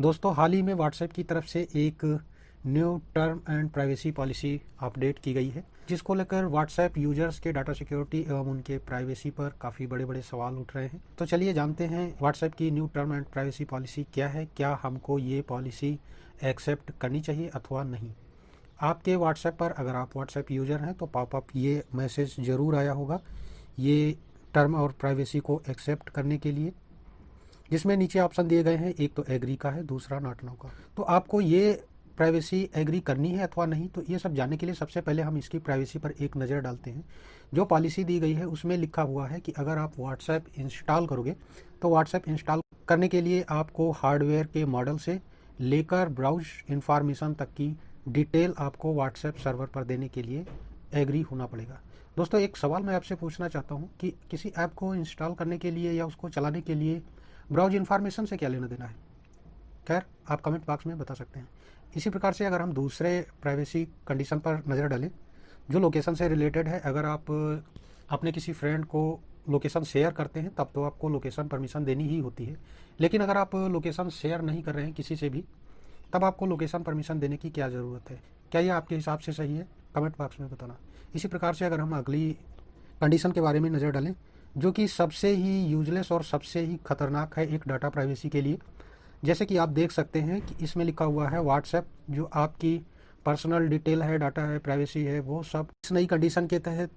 दोस्तों हाल ही में व्हाट्सएप की तरफ से एक new term and privacy policy update की गई है, जिसको लेकर व्हाट्सएप यूजर्स के डाटा सिक्योरिटी एवं उनके प्राइवेसी पर काफ़ी बड़े बड़े सवाल उठ रहे हैं। तो चलिए जानते हैं व्हाट्सएप की new term and privacy policy क्या है, क्या हमको ये पॉलिसी एक्सेप्ट करनी चाहिए अथवा नहीं। आपके व्हाट्सएप पर अगर आप व्हाट्सएप यूज़र हैं तो पॉपअप ये मैसेज ज़रूर आया होगा ये टर्म और प्राइवेसी को एक्सेप्ट करने के लिए, जिसमें नीचे ऑप्शन दिए गए हैं। एक तो एग्री का है, दूसरा नॉट नाउ का। तो आपको ये प्राइवेसी एग्री करनी है अथवा नहीं, तो ये सब जानने के लिए सबसे पहले हम इसकी प्राइवेसी पर एक नज़र डालते हैं। जो पॉलिसी दी गई है उसमें लिखा हुआ है कि अगर आप व्हाट्सएप इंस्टॉल करोगे तो व्हाट्सएप इंस्टॉल करने के लिए आपको हार्डवेयर के मॉडल से लेकर ब्राउज इंफॉर्मेशन तक की डिटेल आपको व्हाट्सएप सर्वर पर देने के लिए एग्री होना पड़ेगा। दोस्तों एक सवाल मैं आपसे पूछना चाहता हूँ कि किसी ऐप को इंस्टॉल करने के लिए या उसको चलाने के लिए ब्राउज इन्फॉर्मेशन से क्या लेना देना है? खैर आप कमेंट बॉक्स में बता सकते हैं। इसी प्रकार से अगर हम दूसरे प्राइवेसी कंडीशन पर नज़र डालें जो लोकेशन से रिलेटेड है, अगर आप अपने किसी फ्रेंड को लोकेशन शेयर करते हैं तब तो आपको लोकेशन परमिशन देनी ही होती है, लेकिन अगर आप लोकेशन शेयर नहीं कर रहे हैं किसी से भी तब आपको लोकेशन परमिशन देने की क्या ज़रूरत है? क्या यह आपके हिसाब से सही है? कमेंट बॉक्स में बताना। इसी प्रकार से अगर हम अगली कंडीशन के बारे में नज़र डालें जो कि सबसे ही यूजलेस और सबसे ही खतरनाक है एक डाटा प्राइवेसी के लिए, जैसे कि आप देख सकते हैं कि इसमें लिखा हुआ है व्हाट्सएप जो आपकी पर्सनल डिटेल है, डाटा है, प्राइवेसी है, वो सब इस नई कंडीशन के तहत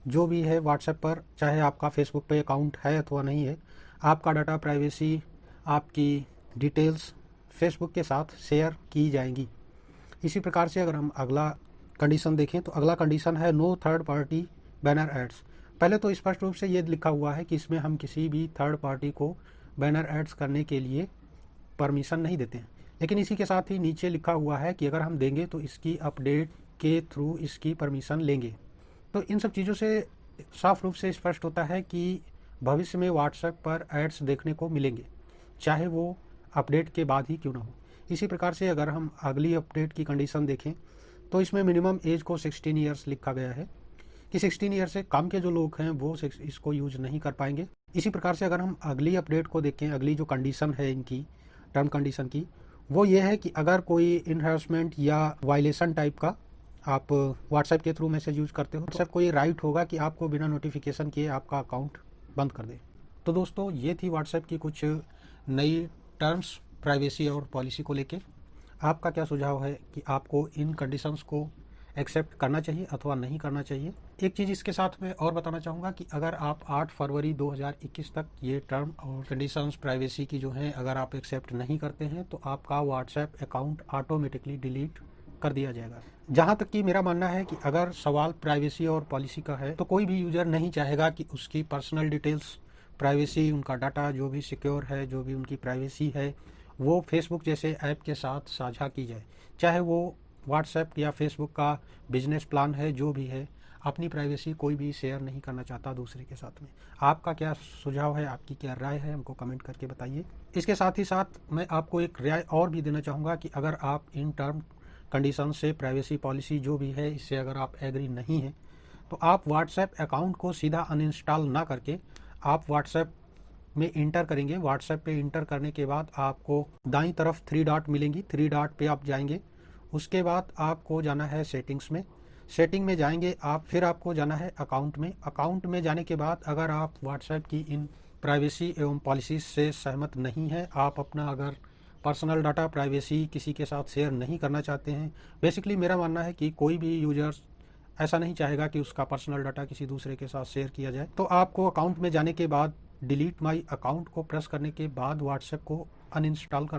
जो भी है व्हाट्सएप पर, चाहे आपका फेसबुक पे अकाउंट है अथवा नहीं है, आपका डाटा प्राइवेसी, आपकी डिटेल्स फेसबुक के साथ शेयर की जाएंगी। इसी प्रकार से अगर हम अगला कंडीशन देखें तो अगला कंडीशन है no third party banner ads. पहले तो स्पष्ट रूप से ये लिखा हुआ है कि इसमें हम किसी भी थर्ड पार्टी को बैनर एड्स करने के लिए परमिशन नहीं देते हैं, लेकिन इसी के साथ ही नीचे लिखा हुआ है कि अगर हम देंगे तो इसकी अपडेट के थ्रू इसकी परमिशन लेंगे। तो इन सब चीज़ों से साफ रूप से स्पष्ट होता है कि भविष्य में व्हाट्सएप पर एड्स देखने को मिलेंगे, चाहे वो अपडेट के बाद ही क्यों ना हो। इसी प्रकार से अगर हम अगली अपडेट की कंडीशन देखें तो इसमें मिनिमम एज को 16 ईयर्स लिखा गया है कि 16 ईयर से कम के जो लोग हैं वो इसको यूज नहीं कर पाएंगे। इसी प्रकार से अगर हम अगली अपडेट को देखें, अगली जो कंडीशन है इनकी टर्म कंडीशन की, वो ये है कि अगर कोई इन्हांसमेंट या वायलेशन टाइप का आप व्हाट्सएप के थ्रू मैसेज यूज करते हो तो व्हाट्सएप को ये राइट होगा कि आपको बिना नोटिफिकेशन किए आपका अकाउंट बंद कर दे। तो दोस्तों ये थी व्हाट्सएप की कुछ नई टर्म्स प्राइवेसी और पॉलिसी को लेके। आपका क्या सुझाव है कि आपको इन कंडीशंस को एक्सेप्ट करना चाहिए अथवा नहीं करना चाहिए? एक चीज़ इसके साथ में और बताना चाहूँगा कि अगर आप 8 फरवरी 2021 तक ये टर्म और कंडीशंस प्राइवेसी की जो हैं अगर आप एक्सेप्ट नहीं करते हैं तो आपका व्हाट्सएप अकाउंट ऑटोमेटिकली डिलीट कर दिया जाएगा। जहाँ तक कि मेरा मानना है कि अगर सवाल प्राइवेसी और पॉलिसी का है तो कोई भी यूज़र नहीं चाहेगा कि उसकी पर्सनल डिटेल्स, प्राइवेसी, उनका डाटा जो भी सिक्योर है, जो भी उनकी प्राइवेसी है, वो फेसबुक जैसे ऐप के साथ साझा की जाए। चाहे वो व्हाट्सएप या फेसबुक का बिजनेस प्लान है, जो भी है, अपनी प्राइवेसी कोई भी शेयर नहीं करना चाहता दूसरे के साथ में। आपका क्या सुझाव है, आपकी क्या राय है, हमको कमेंट करके बताइए। इसके साथ ही साथ मैं आपको एक राय और भी देना चाहूँगा कि अगर आप इन टर्म कंडीशन से, प्राइवेसी पॉलिसी जो भी है, इससे अगर आप एग्री नहीं हैं तो आप व्हाट्सएप अकाउंट को सीधा अनइंस्टॉल ना करके आप व्हाट्सएप में इंटर करेंगे। व्हाट्सएप पे इंटर करने के बाद आपको दाईं तरफ 3 डॉट मिलेंगी, 3 डॉट पे आप जाएंगे। उसके बाद आपको जाना है सेटिंग्स में, सेटिंग में जाएंगे आप, फिर आपको जाना है अकाउंट में। अकाउंट में जाने के बाद अगर आप व्हाट्सएप की इन प्राइवेसी एवं पॉलिसी से सहमत नहीं हैं, आप अपना अगर पर्सनल डाटा, प्राइवेसी किसी के साथ शेयर नहीं करना चाहते हैं, बेसिकली मेरा मानना है कि कोई भी यूजर्स ऐसा नहीं चाहेगा कि उसका पर्सनल डाटा किसी दूसरे के साथ शेयर किया जाए, तो आपको अकाउंट में जाने के बाद डिलीट माई अकाउंट को प्रेस करने के बाद व्हाट्सएप को अनइंस्टॉल करना